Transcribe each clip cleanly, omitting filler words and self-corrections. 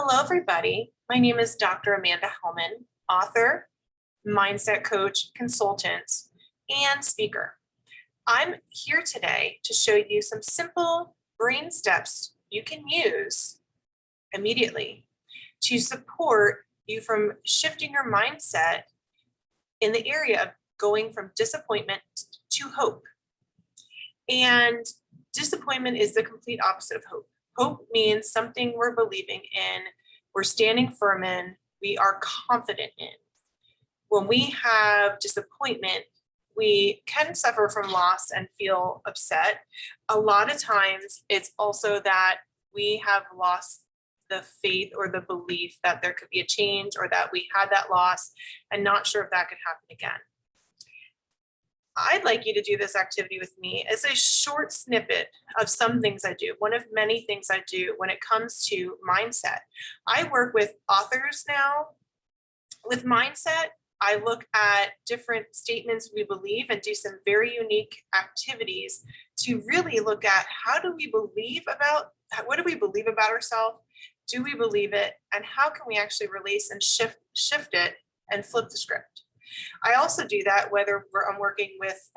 Hello, everybody. My name is Dr. Amanda Helman, author, mindset coach, consultant, and speaker. I'm here today to show you some simple brain steps you can use immediately to support you from shifting your mindset in the area of going from disappointment to hope. And disappointment is the complete opposite of hope. Hope means something we're believing in, we're standing firm in, we are confident in. When we have disappointment, we can suffer from loss and feel upset. A lot of times it's also that we have lost the faith or the belief that there could be a change or that we had that loss and not sure if that could happen again. I'd like you to do this activity with me as a short snippet of some things I do. One of many things I do when it comes to mindset. I work with authors now. With mindset, I look at different statements we believe and do some very unique activities to really look at what do we believe about ourselves? Do we believe it? And how can we actually release and shift it and flip the script? I also do that whether I'm working with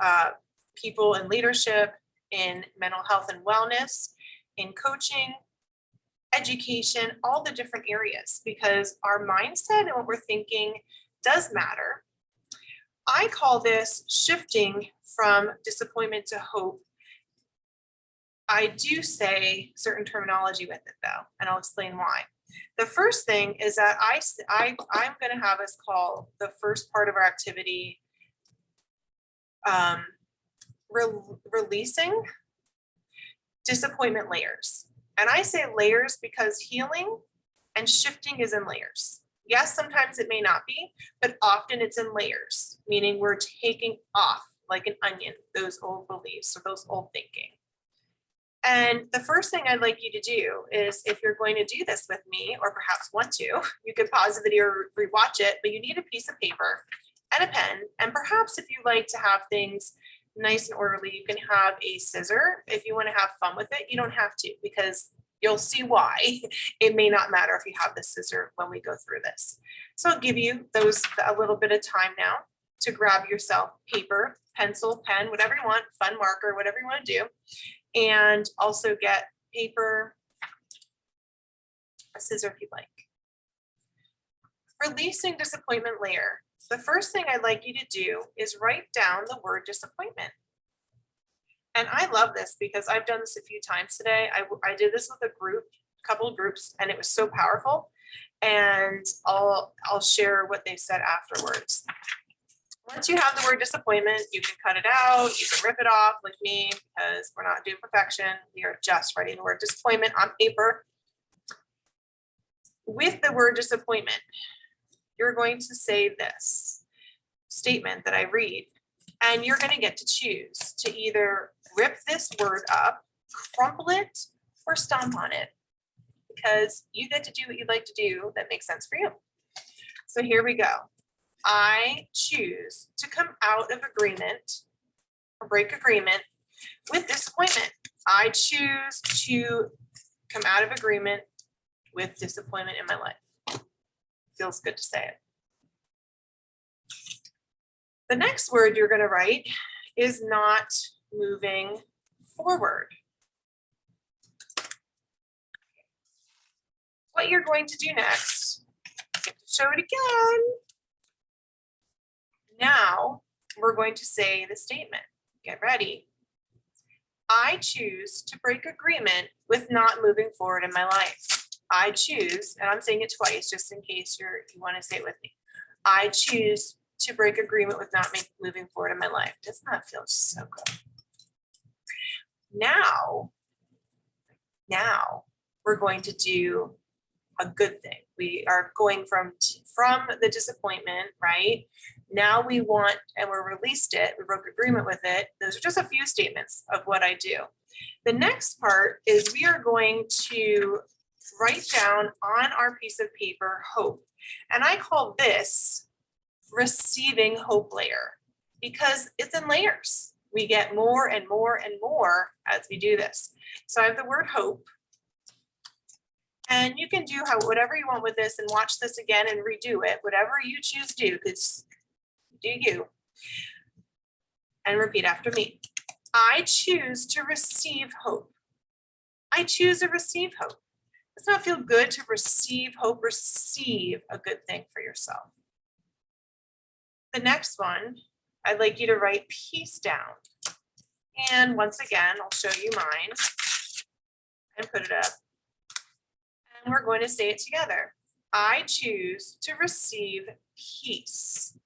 people in leadership, in mental health and wellness, in coaching, education, all the different areas, because our mindset and what we're thinking does matter. I call this shifting from disappointment to hope. I do say certain terminology with it though, and I'll explain why. The first thing is that I'm going to have us call the first part of our activity releasing disappointment layers. And I say layers because healing and shifting is in layers. Yes, sometimes it may not be, but often it's in layers, meaning we're taking off like an onion, those old beliefs or those old thinking. And the first thing I'd like you to do is, if you're going to do this with me, or perhaps want to, you could pause the video or rewatch it, but you need a piece of paper and a pen. And perhaps if you like to have things nice and orderly, you can have a scissor. If you want to have fun with it, you don't have to, because you'll see why. It may not matter if you have the scissor when we go through this. So I'll give you a little bit of time now to grab yourself paper, pencil, pen, whatever you want, fun marker, whatever you want to do. And also get paper, a scissor if you'd like. Releasing disappointment layer. The first thing I'd like you to do is write down the word disappointment. And I love this because I've done this a few times today. I did this with a couple of groups, and it was so powerful. And I'll share what they said afterwards. Once you have the word disappointment, you can cut it out, you can rip it off like me, because we're not doing perfection. We are just writing the word disappointment on paper. With the word disappointment, you're going to say this statement that I read, and you're going to get to choose to either rip this word up, crumple it, or stomp on it, because you get to do what you'd like to do that makes sense for you. So here we go. I choose to come out of agreement or break agreement with disappointment. I choose to come out of agreement with disappointment in my life. Feels good to say it. The next word you're going to write is not moving forward. What you're going to do next, show it again. Now we're going to say the statement. Get ready. I choose to break agreement with not moving forward in my life. I choose, and I'm saying it twice just in case you want to say it with me. I choose to break agreement with not moving forward in my life. Doesn't that feel so good? Now we're going to do a good thing. We are going from the disappointment, right? Now we want, and we released it, we broke agreement with it. Those are just a few statements of what I do. The next part is we are going to write down on our piece of paper hope. And I call this receiving hope layer, because it's in layers. We get more and more and more as we do this. So I have the word hope. And you can do whatever you want with this and watch this again and redo it, whatever you choose to do, because do you. And repeat after me. I choose to receive hope. I choose to receive hope. Does not feel good to receive hope? Receive a good thing for yourself. The next one, I'd like you to write peace down. And once again, I'll show you mine and put it up. And we're going to say it together. I choose to receive peace.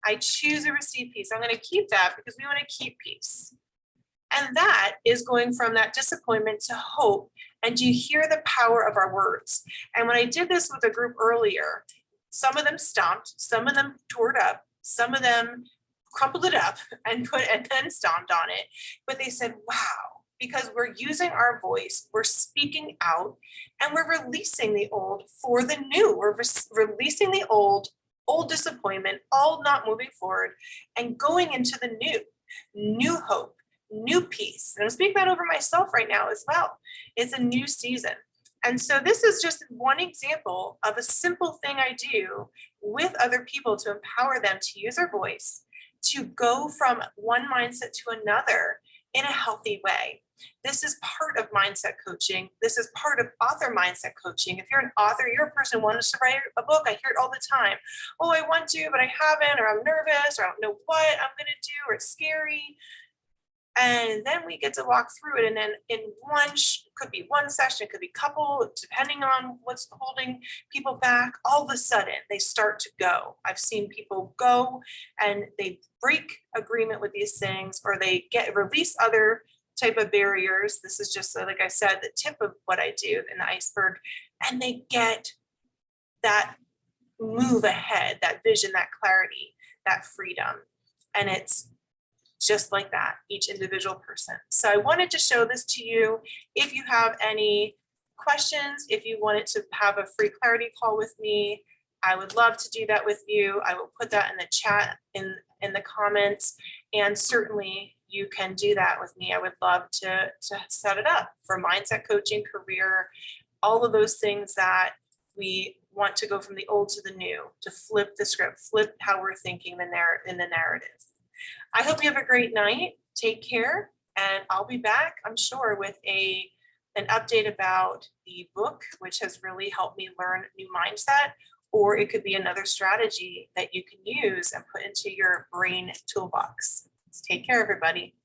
I choose to receive peace. I'm going to keep that because we want to keep peace. And that is going from that disappointment to hope. And you hear the power of our words. And when I did this with a group earlier, some of them stomped, some of them tore it up, some of them crumpled it up and then stomped on it. But they said, wow, because we're using our voice, we're speaking out, and we're releasing the old for the new. We're releasing the old disappointment, all not moving forward, and going into the new hope, new peace. And I'm speaking that over myself right now as well. It's a new season. And so this is just one example of a simple thing I do with other people to empower them to use their voice, to go from one mindset to another in a healthy way. This is part of mindset coaching. This is part of author mindset coaching. If you're an author, you're a person who wants to write a book. I hear it all the time. Oh, I want to, but I haven't, or I'm nervous, or I don't know what I'm going to do, or it's scary. And then we get to walk through it. And then in could be one session, could be a couple, depending on what's holding people back, all of a sudden they start to go. I've seen people go and they break agreement with these things, or they release other type of barriers. This is just, like I said, the tip of what I do in the iceberg. And they get that move ahead, that vision, that clarity, that freedom. And it's just like that, each individual person. So I wanted to show this to you. If you have any questions, if you wanted to have a free clarity call with me, I would love to do that with you. I will put that in the chat in the comments, and certainly you can do that with me. I would love to set it up for mindset coaching, career, all of those things that we want to go from the old to the new, to flip the script, flip how we're thinking in the narrative. I hope you have a great night. Take care, and I'll be back, I'm sure, with an update about the book, which has really helped me learn new mindset, or it could be another strategy that you can use and put into your brain toolbox. Take care, everybody.